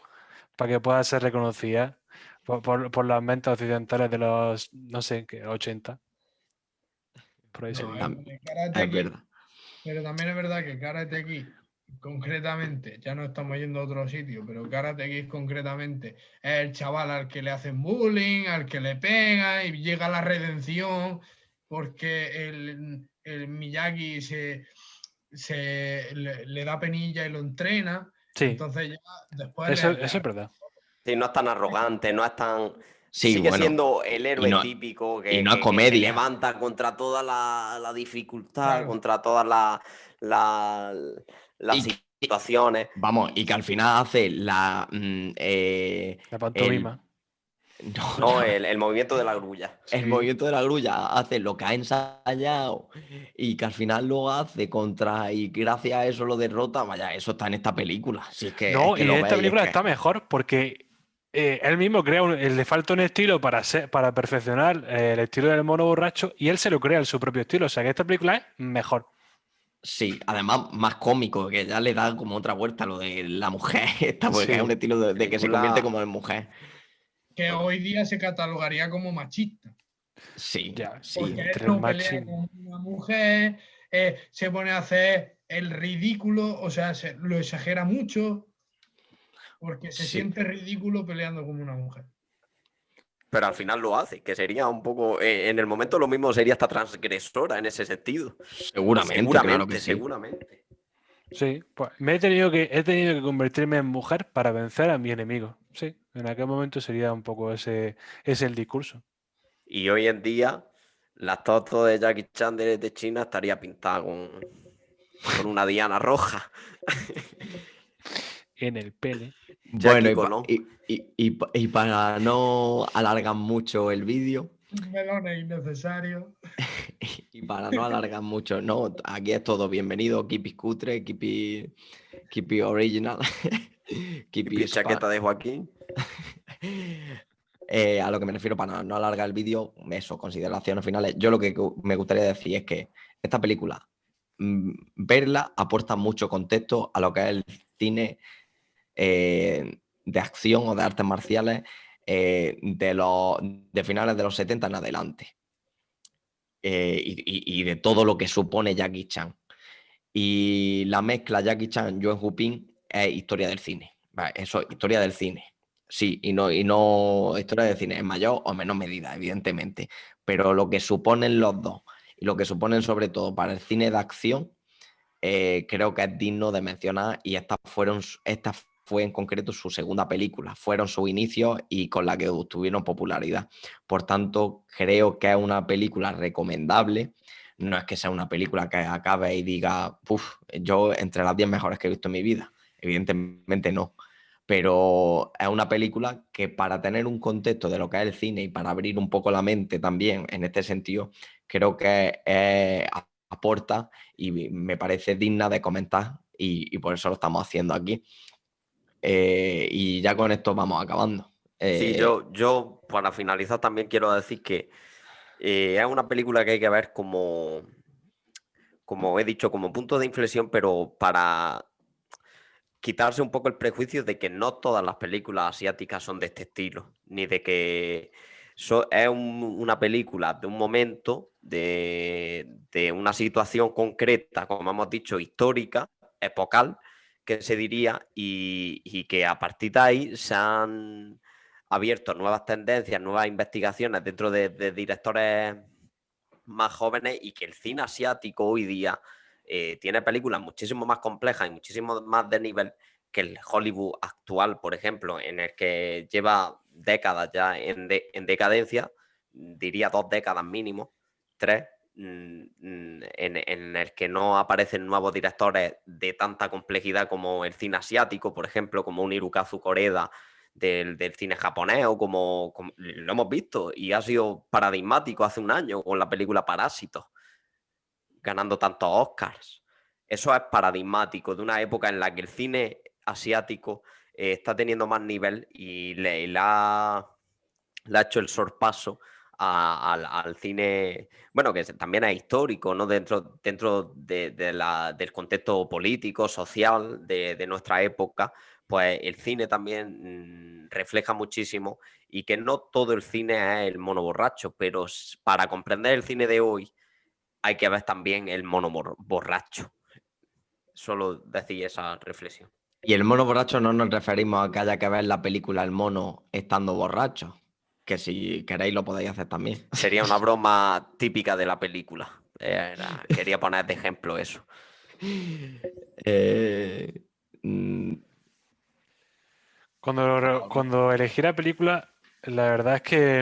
para que pueda ser reconocida por las mentes occidentales de los, no sé, ¿qué? 80. Por ahí No, sería. Es verdad. Pero también es verdad que Karate Kid, concretamente, ya no estamos yendo a otro sitio, pero Karate Kid concretamente es el chaval al que le hacen bullying, al que le pega y llega la redención porque el Miyagi le da penilla y lo entrena. Sí, Entonces ya después eso es verdad. Sí, no es tan arrogante, no es tan... Sí, Sigue bueno, siendo el héroe no- típico y no es que se comedia. levanta contra toda la dificultad, Claro. contra todas las Y- situaciones. Vamos, y que al final hace La pantomima. No, el movimiento de la grulla. El Sí. movimiento de la grulla hace lo que ha ensayado y que al final lo hace contra y gracias a eso lo derrota. Vaya, eso está en esta película. Si es que, No, es que y lo en esta veis, es película que está mejor porque él mismo crea le falta un estilo para perfeccionar el estilo del mono borracho y él se lo crea en su propio estilo. O sea que esta película es mejor. sí, además más cómico, que ya le da como otra vuelta a lo de la mujer esta, porque es un Sí. estilo de que se convierte como en mujer. Que hoy día se catalogaría como machista. Sí, Ya, sí. Porque él entre el no pelea machismo. con una mujer, se pone a hacer el ridículo, o sea, lo exagera mucho, porque se Sí. siente ridículo peleando como una mujer. Pero al final lo hace, que sería un poco... en el momento lo mismo sería hasta transgresora en ese sentido. Seguramente, claro que sí. Seguramente. Sí, pues he tenido que convertirme en mujer para vencer a mi enemigo. Sí, en aquel momento sería un poco ese el discurso. Y hoy en día, la estatua de Jackie Chan de China estaría pintada con una diana roja. En el pene. Bueno, Jackie Colón. y para no alargar mucho el vídeo, Un melón es innecesario. y para no alargar mucho, no, aquí es todo bienvenido, keep it cutre, keep it original, keep it Chaqueta de Joaquín. A lo que me refiero para no alargar el vídeo, eso, consideraciones finales. Yo lo que me gustaría decir es que esta película, verla aporta mucho contexto a lo que es el cine de acción o de artes marciales de finales de los 70 en adelante. Y de todo lo que supone Jackie Chan. Y la mezcla Jackie Chan, Yuen Huping es historia del cine. Vale, eso es historia del cine. Sí, y no historia del cine en mayor o menor medida, evidentemente. Pero lo que suponen los dos y lo que suponen sobre todo para el cine de acción, creo que es digno de mencionar y esta fue en concreto su segunda película, fueron sus inicios y con la que obtuvieron popularidad. Por tanto, creo que es una película recomendable. No es que sea una película que acabe y diga, "Uf, yo entre las 10 mejores que he visto en mi vida". Evidentemente no. Pero es una película que para tener un contexto de lo que es el cine y para abrir un poco la mente también en este sentido, creo que aporta y me parece digna de comentar y por eso lo estamos haciendo aquí. Y ya con esto vamos acabando. Sí, yo para finalizar también quiero decir que es una película que hay que ver como he dicho, como punto de inflexión, pero para quitarse un poco el prejuicio de que no todas las películas asiáticas son de este estilo, ni de que es una película de un momento, de una situación concreta, como hemos dicho, histórica, epocal, que se diría, y que a partir de ahí se han abierto nuevas tendencias, nuevas investigaciones dentro de directores más jóvenes y que el cine asiático hoy día tiene películas muchísimo más complejas y muchísimo más de nivel que el Hollywood actual, por ejemplo, en el que lleva décadas ya en decadencia, diría 2 décadas mínimo, 3, en el que no aparecen nuevos directores de tanta complejidad como el cine asiático, por ejemplo, como un Hirokazu Koreda del cine japonés, o como lo hemos visto y ha sido paradigmático hace un año con la película Parásitos. ganando tantos Oscars. Eso es paradigmático de una época en la que el cine asiático está teniendo más nivel y le ha hecho el sorpaso al cine, bueno, que también es histórico, ¿no? Dentro del contexto político, social de nuestra época, pues el cine también refleja muchísimo y que no todo el cine es el mono borracho, pero para comprender el cine de hoy hay que ver también el mono borracho. Solo decir esa reflexión. Y el mono borracho no nos referimos a que haya que ver la película El mono estando borracho, que si queréis lo podéis hacer también. Sería una broma típica de la película. Quería poner de ejemplo eso. Mm, Cuando elegí la película, la verdad es que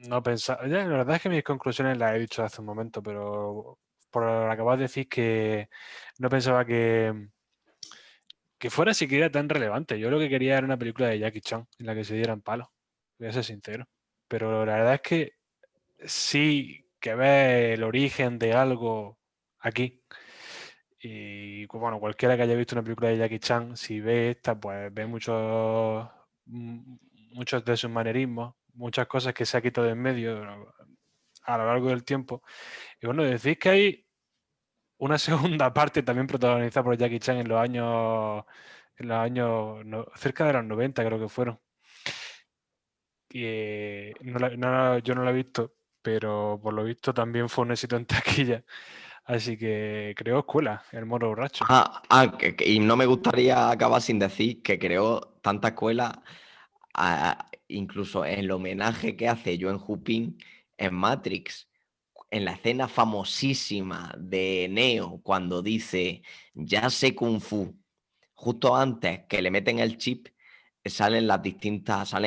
no pensaba. Ya, la verdad es que mis conclusiones las he dicho hace un momento, pero por lo que acabas de decir que no pensaba que fuera siquiera tan relevante. Yo lo que quería era una película de Jackie Chan en la que se dieran palos, voy a ser sincero. Pero la verdad es que sí que ve el origen de algo aquí. Y bueno, cualquiera que haya visto una película de Jackie Chan, si ve esta, pues ve muchos de sus manerismos, muchas cosas que se ha quitado de en medio a lo largo del tiempo. Y bueno, decís que hay una segunda parte también protagonizada por Jackie Chan en los años cerca de los 90 creo que fueron. Y yo no la he visto, pero por lo visto también fue un éxito en taquilla. Así que creó escuela, el mono borracho. y no me gustaría acabar sin decir que creó tanta escuela, incluso en el homenaje que hace Yuen Huping en Matrix, en la escena famosísima de Neo, cuando dice, ya sé Kung Fu, justo antes que le meten el chip, salen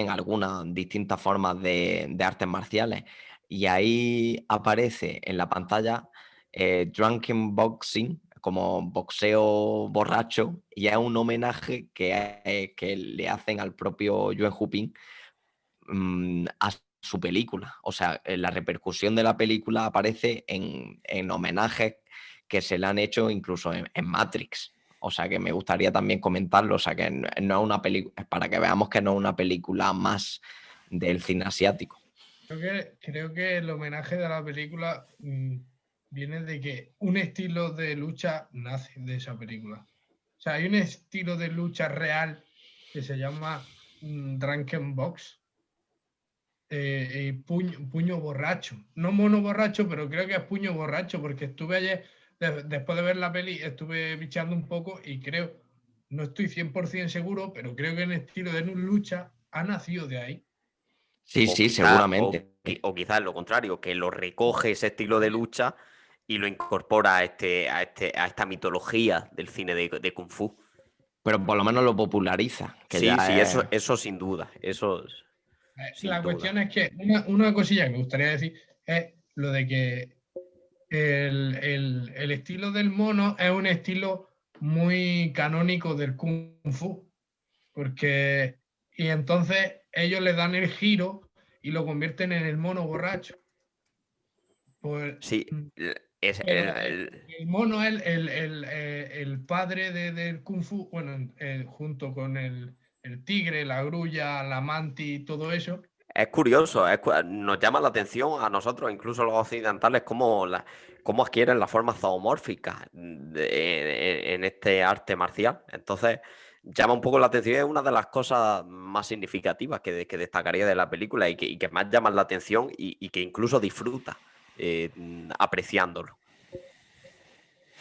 algunas distintas formas de artes marciales. Y ahí aparece en la pantalla Drunken Boxing, como boxeo borracho, y es un homenaje que le hacen al propio Yuen Huping a su película. O sea, la repercusión de la película aparece en homenajes que se le han hecho incluso en Matrix. O sea, que me gustaría también comentarlo. O sea, que no es una película, para que veamos que no es una película más del cine asiático. Creo que el homenaje de la película viene de que un estilo de lucha nace de esa película. O sea, hay un estilo de lucha real que se llama Drunken Box, puño borracho. No mono borracho, pero creo que es puño borracho, porque estuve ayer, después de ver la peli, estuve bicheando un poco y creo, no estoy 100% seguro, pero creo que el estilo de lucha ha nacido de ahí. Sí, sí, seguramente. O quizás lo contrario, que lo recoge ese estilo de lucha y lo incorpora a esta mitología del cine de Kung Fu. Pero por lo menos lo populariza. Que Sí, ya sí, es... eso sin duda. Eso sin La duda. cuestión es que una cosilla que me gustaría decir es lo de que el estilo del mono es un estilo muy canónico del Kung Fu, porque y entonces ellos le dan el giro y lo convierten en el mono borracho. Pues, Sí, es pero el mono es el padre del Kung Fu, bueno, junto con el tigre, la grulla, la mantis, todo eso. es curioso, nos llama la atención a nosotros, incluso los occidentales, cómo adquieren la forma zoomórfica en este arte marcial. Entonces, llama un poco la atención, es una de las cosas más significativas que destacaría de la película y que más llaman la atención y que incluso disfruta apreciándolo.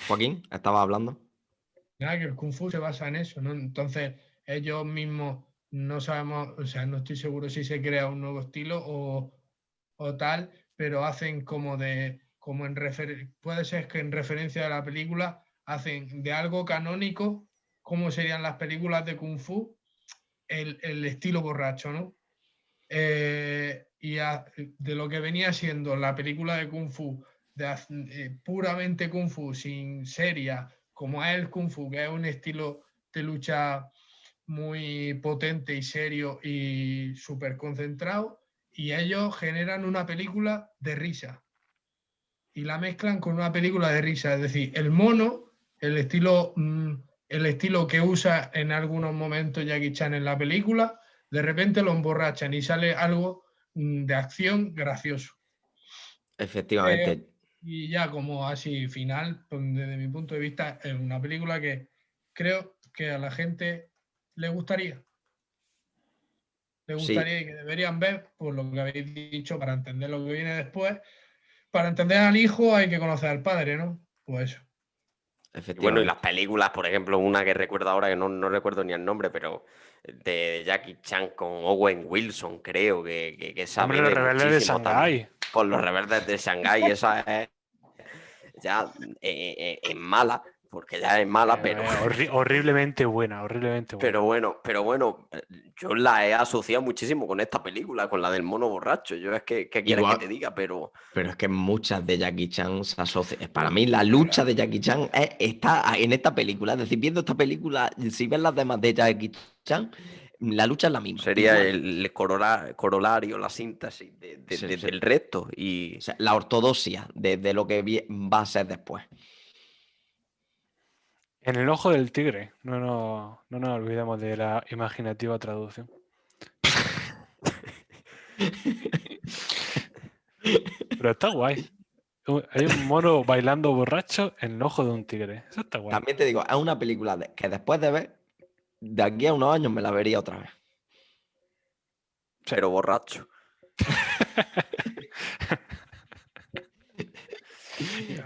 Joaquín, ¿estaba hablando? Nada, que el Kung Fu se basa en eso, ¿no? Entonces, ellos mismos no sabemos, o sea, no estoy seguro si se crea un nuevo estilo o tal, pero hacen puede ser que en referencia a la película, hacen de algo canónico, como serían las películas de Kung Fu, el estilo borracho, ¿no? De lo que venía siendo la película de Kung Fu, puramente Kung Fu, sin seria, como es el Kung Fu, que es un estilo de lucha muy potente y serio y súper concentrado, y ellos generan una película de risa. y la mezclan con una película de risa. Es decir, el mono, el estilo que usa en algunos momentos Jackie Chan en la película, de repente lo emborrachan y sale algo de acción gracioso. Efectivamente. Y ya como así final, pues, desde mi punto de vista, es una película que creo que a la gente le gustaría. Le gustaría y que deberían ver, por lo que habéis dicho, para entender lo que viene después. Para entender al hijo hay que conocer al padre, ¿no? Pues eso. Y bueno, y las Efectivamente. películas, por ejemplo, una que recuerdo ahora, que no recuerdo ni el nombre, pero de Jackie Chan con Owen Wilson, creo que esa a Hombre, mí Los me Rebeldes de muchísimo también. Shanghái. Por Los Rebeldes de Shanghái, esa es ya es mala, porque ya es mala, pero, Horriblemente buena, horriblemente buena. pero bueno, yo la he asociado muchísimo con esta película, con la del mono borracho. Yo es que, ¿qué quieres que Igual, te diga? Pero pero es que muchas de Jackie Chan se asocian. Para mí, la lucha de Jackie Chan está en esta película. Es decir, viendo esta película, si ves las demás de Jackie Chan, la lucha es la misma. sería Igual. el corolario, la síntesis del resto. Y O sea, la ortodoxia de lo que va a ser después. En el ojo del tigre. No nos olvidemos de la imaginativa traducción. Pero está guay. Hay un mono bailando borracho en el ojo de un tigre. Eso está guay. También te digo, es una película que después de ver, de aquí a unos años me la vería otra vez. pero borracho.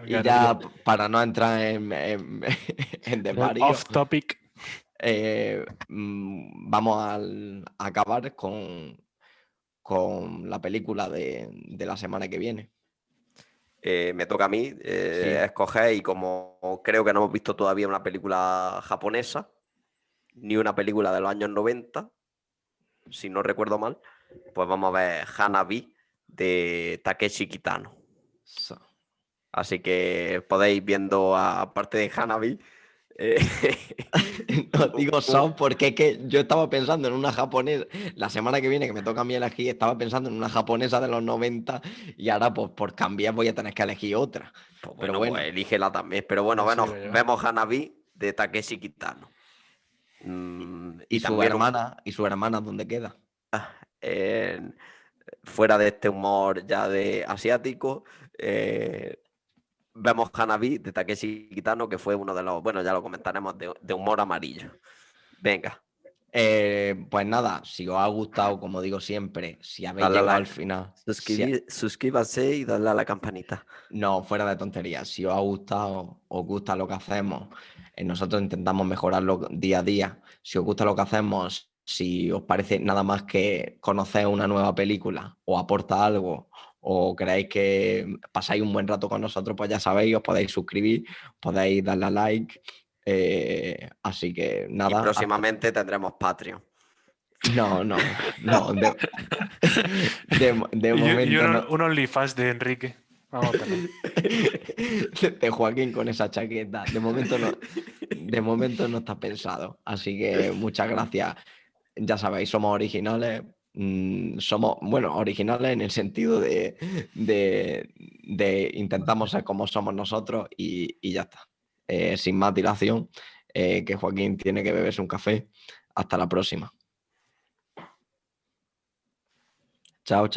Y ya para no entrar en desvarío, Off topic. vamos a acabar con la película de la semana que viene. Me toca a mí escoger, y como creo que no hemos visto todavía una película japonesa, ni una película de los años 90, si no recuerdo mal, pues vamos a ver Hanabi de Takeshi Kitano. Así que podéis viendo, aparte de Hanabi... No digo son porque es que yo estaba pensando en una japonesa, la semana que viene que me toca a mí elegir, estaba pensando en una japonesa de los 90 y ahora pues por cambiar voy a tener que elegir otra. Pues Pero bueno, pues elígela también. Pero bueno, vemos Hanabi de Takeshi Kitano. ¿Y su también hermana dónde queda? fuera de este humor ya de asiático, vemos Hanabi de Takeshi Kitano, que fue uno de los, bueno, ya lo comentaremos, de humor amarillo. Venga. Pues nada, si os ha gustado, como digo siempre, si habéis Dale llegado al final, suscríbase y dale a la campanita. no, fuera de tonterías, si os ha gustado, os gusta lo que hacemos, nosotros intentamos mejorarlo día a día. Si os gusta lo que hacemos, si os parece nada más que conocer una nueva película o aporta algo, o creéis que pasáis un buen rato con nosotros, pues ya sabéis, os podéis suscribir, podéis darle a like. Así que nada. Y próximamente tendremos Patreon. No. De momento. Y un OnlyFans de Enrique. Vamos a tener. De Joaquín con esa chaqueta. De momento no está pensado. Así que muchas gracias. Ya sabéis, somos originales. Somos, bueno, originales en el sentido de intentamos ser como somos nosotros y ya está. Sin más dilación, que Joaquín tiene que beberse un café. Hasta la próxima. Chao.